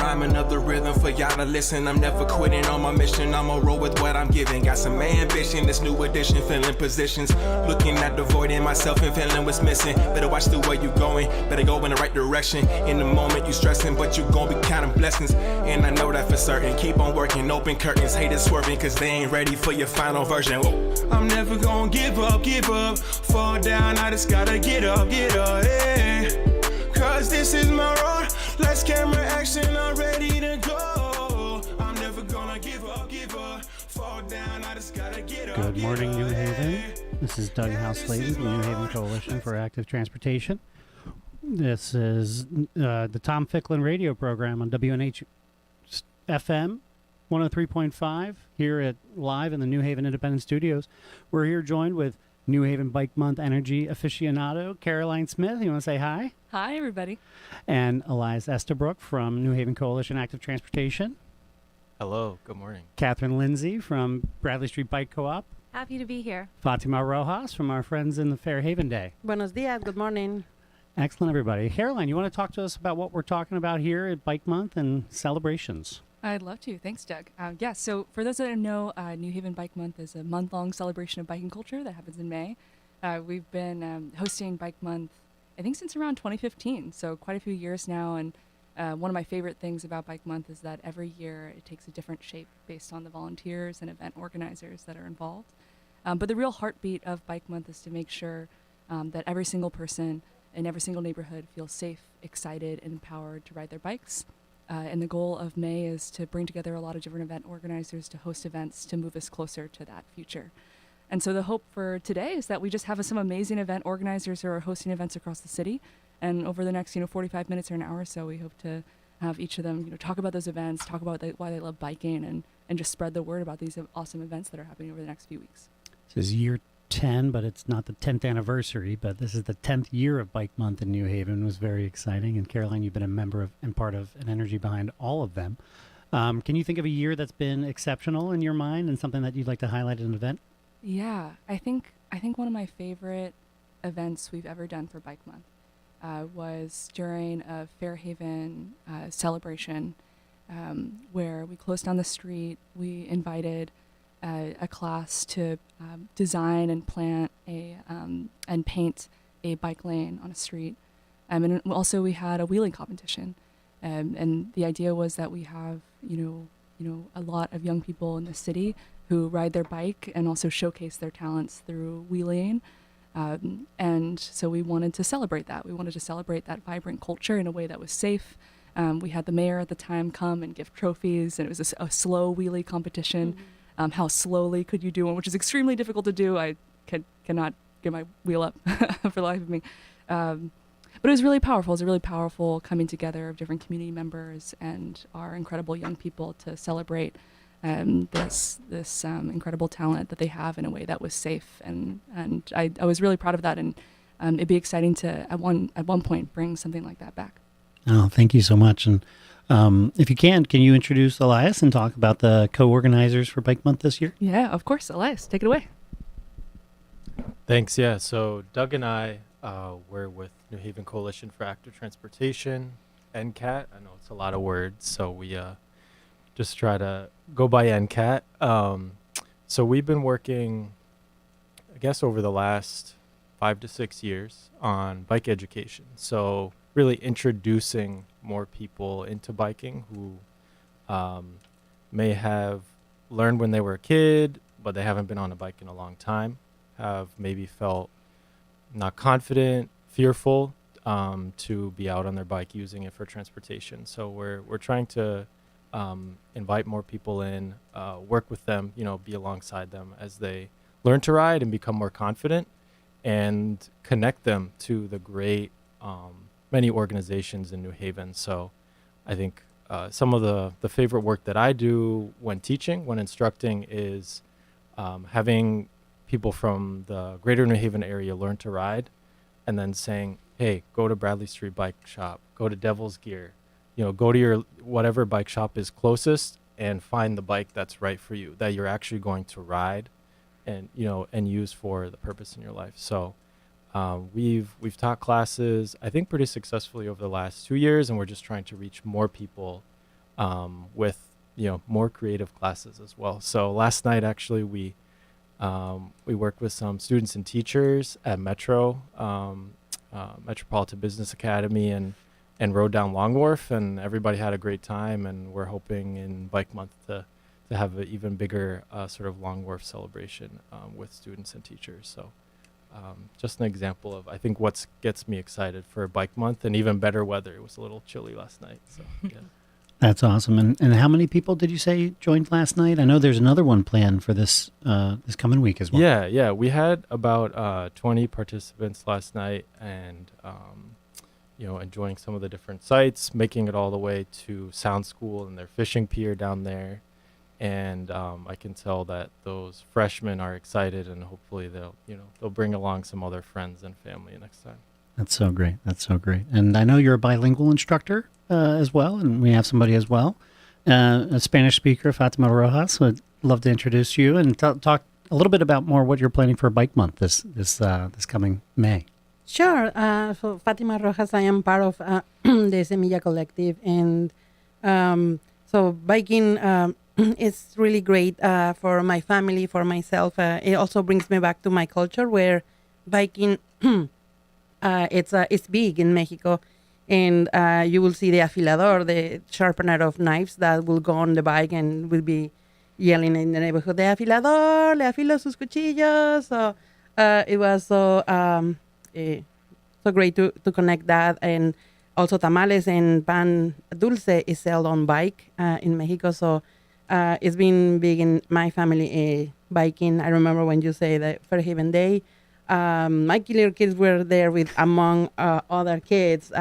rhyme, another rhythm for y'all to listen. I'm never quitting on my mission, I'ma roll with what I'm giving. Got some ambition, this new edition, filling positions. Looking at the void in myself and feeling what's missing. Better watch the way you going, better go in the right direction. In the moment you stressing, but you gon' be counting blessings. And I know that for certain, keep on working, open curtains. Haters swerving, cause they ain't ready for your final version. Whoa. I'm never gonna give up, fall down, I just gotta get up, yeah. Cause this is my road, lights, camera, action, I'm ready to go. I'm never gonna give up, fall down, I just gotta get up. Good morning, New Haven. This is Doug House-Slayton from the New Haven Coalition for Active Transportation. This is the Tom Ficklin radio program on WNH FM 103.5 here at live in the New Haven Independent Studios. We're here joined with New Haven Bike Month energy aficionado Caroline Smith. You want to say hi? Hi, everybody. And Elias Estabrook from New Haven Coalition Active Transportation. Hello, good morning. Catherine Lindsay from Bradley Street Bike Co-op. Happy to be here. Fatima Rojas from our friends in the Fairhaven Day. Buenos dias, good morning. Excellent, everybody. Caroline, you want to talk to us about what we're talking about here at Bike Month and celebrations? I'd love to. Thanks, Doug. So for those that don't know, New Haven Bike Month is a month-long celebration of biking culture that happens in May. We've been hosting Bike Month, I think, since around 2015, so quite a few years now. And one of my favorite things about Bike Month is that every year it takes a different shape based on the volunteers and event organizers that are involved. But the real heartbeat of Bike Month is to make sure that every single person in every single neighborhood feels safe, excited, and empowered to ride their bikes. And the goal of May is to bring together a lot of different event organizers to host events to move us closer to that future. And so the hope for today is that we just have some amazing event organizers who are hosting events across the city. And over the next, 45 minutes or an hour or so, we hope to have each of them, talk about those events, talk about why they love biking, and just spread the word about these awesome events that are happening over the next few weeks. This is year 10, but it's not the 10th anniversary, but this is the 10th year of Bike Month in New Haven. It was very exciting. And Caroline, you've been a member of and part of an energy behind all of them. Can you think of a year that's been exceptional in your mind and something that you'd like to highlight at an event? Yeah, I think one of my favorite events we've ever done for Bike Month was during a Fairhaven celebration where we closed down the street. We invited a class to design and plant and paint a bike lane on a street. And also we had a wheeling competition. And the idea was that we have, a lot of young people in the city who ride their bike and also showcase their talents through wheeling. And so we wanted to celebrate that. We wanted to celebrate that vibrant culture in a way that was safe. We had the mayor at the time come and give trophies, and it was a slow wheelie competition. Mm-hmm. How slowly could you do one, which is extremely difficult to do. I cannot get my wheel up for the life of me. But it was really powerful. It was a really powerful coming together of different community members and our incredible young people to celebrate this incredible talent that they have in a way that was safe. And I was really proud of that. And it'd be exciting to, at one point, bring something like that back. Oh, thank you so much. And if you can you introduce Elias and talk about the co-organizers for Bike Month this year? Yeah, of course. Elias, take it away. Thanks. Yeah, so Doug and I were with New Haven Coalition for Active Transportation, NCAT. I know it's a lot of words, so we just try to go by NCAT. So we've been working, I guess, over the last 5 to 6 years on bike education. So really introducing more people into biking who may have learned when they were a kid, but they haven't been on a bike in a long time, have maybe felt not confident, fearful to be out on their bike using it for transportation. So we're trying to invite more people in, work with them, be alongside them as they learn to ride and become more confident, and connect them to the great many organizations in New Haven. So I think some of the favorite work that I do when teaching, when instructing, is having people from the greater New Haven area learn to ride, and then saying, hey, go to Bradley Street Bike Shop, go to Devil's Gear, go to your whatever bike shop is closest and find the bike that's right for you, that you're actually going to ride and, and use for the purpose in your life. So we've taught classes, I think, pretty successfully over the last 2 years, and we're just trying to reach more people with more creative classes as well. So last night actually we worked with some students and teachers at Metropolitan Business Academy and rode down Long Wharf, and everybody had a great time. And we're hoping in Bike Month to have an even bigger sort of Long Wharf celebration with students and teachers. So just an example of, I think, what gets me excited for Bike Month, and even better weather. It was a little chilly last night. So yeah. That's awesome. And how many people did you say joined last night? I know there's another one planned for this this coming week as well. Yeah. We had about 20 participants last night, and enjoying some of the different sites, making it all the way to Sound School and their fishing pier down there. And I can tell that those freshmen are excited, and hopefully they'll bring along some other friends and family next time. That's so great. That's so great. And I know you're a bilingual instructor as well, and we have somebody as well, a Spanish speaker, Fatima Rojas. Would love to introduce you and talk a little bit about more what you're planning for Bike Month this coming May. Sure. So Fatima Rojas, I am part of the Semilla Collective, and so biking is really great for my family, for myself. It also brings me back to my culture, where biking it's big in Mexico, and you will see the afilador, the sharpener of knives, that will go on the bike and will be yelling in the neighborhood, "De afilador, le afilo sus cuchillos." So it was so great to connect that. And also tamales and pan dulce is sold on bike in Mexico. So it's been big in my family, biking. I remember when you say the Fairhaven Day, my little kids were there with among other kids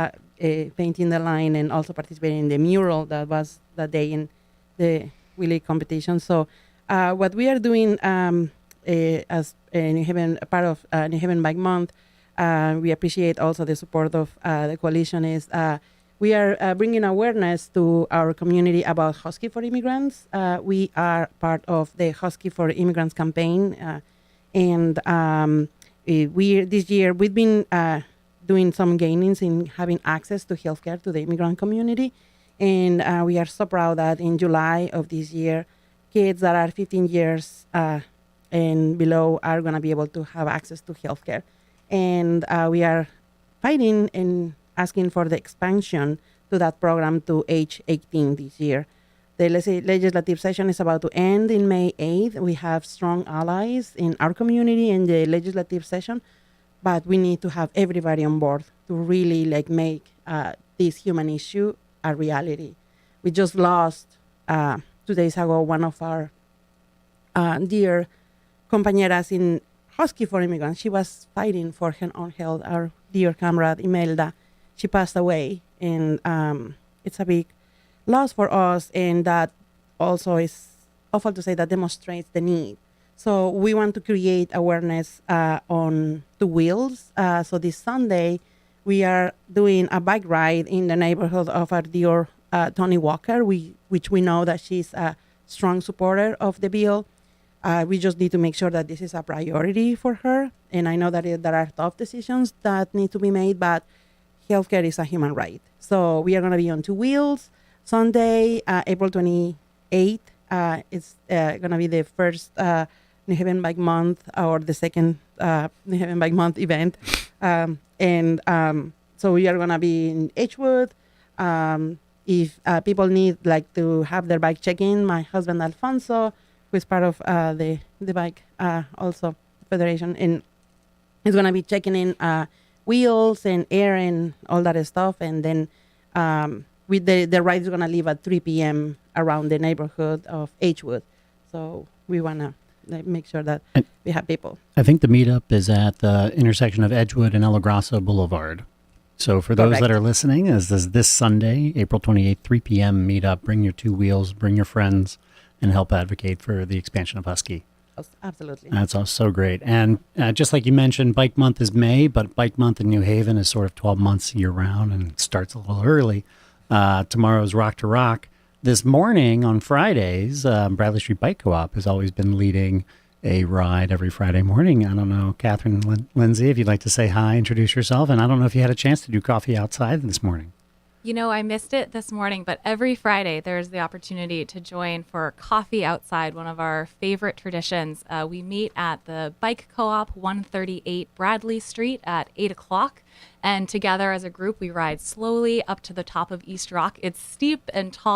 painting the line and also participating in the mural that was that day in the Willie competition. So what we are doing as New Haven, part of New Haven Bike Month, we appreciate also the support of the coalition, is we are bringing awareness to our community about Husky for Immigrants. We are part of the Husky for Immigrants campaign, and this year we've been doing some gainings in having access to healthcare to the immigrant community, and we are so proud that in July of this year, kids that are 15 years and below are going to be able to have access to healthcare. And we are fighting and asking for the expansion to that program to age 18 this year. The legislative session is about to end in May 8th. We have strong allies in our community in the legislative session, but we need to have everybody on board to really make this human issue a reality. We just lost 2 days ago one of our dear compañeras in Husky for Immigrants. She was fighting for her own health. Our dear comrade Imelda, she passed away, and it's a big loss for us, and that also is awful to say, that demonstrates the need. So we want to create awareness on two wheels. So this Sunday, we are doing a bike ride in the neighborhood of our dear Tony Walker, which we know that she's a strong supporter of the bill. We just need to make sure that this is a priority for her. And I know that there are tough decisions that need to be made, but healthcare is a human right. So we are going to be on two wheels. Sunday, April 28th, it's going to be the first New Haven Bike Month, or the second New Haven Bike Month event. So we are going to be in Edgewood. If people need to have their bike check-in, my husband Alfonso, who is part of the bike also federation, and is going to be checking in wheels and air and all that stuff. And then with the ride is going to leave at 3 p.m. around the neighborhood of Edgewood. So we want to make sure that we have people. I think the meetup is at the intersection of Edgewood and El Grasso Boulevard. So for those that are listening, is this Sunday, April 28th, 3 p.m. meetup. Bring your two wheels, bring your friends, and help advocate for the expansion of Husky. Absolutely. That's all so great. And just like you mentioned, Bike Month is May, but Bike Month in New Haven is sort of 12 months year-round and starts a little early. Tomorrow's Rock to Rock. This morning on Fridays, Bradley Street Bike Co-op has always been leading a ride every Friday morning. I don't know, Catherine Lindsay, if you'd like to say hi, introduce yourself. And I don't know if you had a chance to do coffee outside this morning. You know, I missed it this morning, but every Friday there's the opportunity to join for coffee outside, one of our favorite traditions. We meet at the Bike Co-op, 138 Bradley Street at 8 o'clock. And together as a group, we ride slowly up to the top of East Rock. It's steep and tall.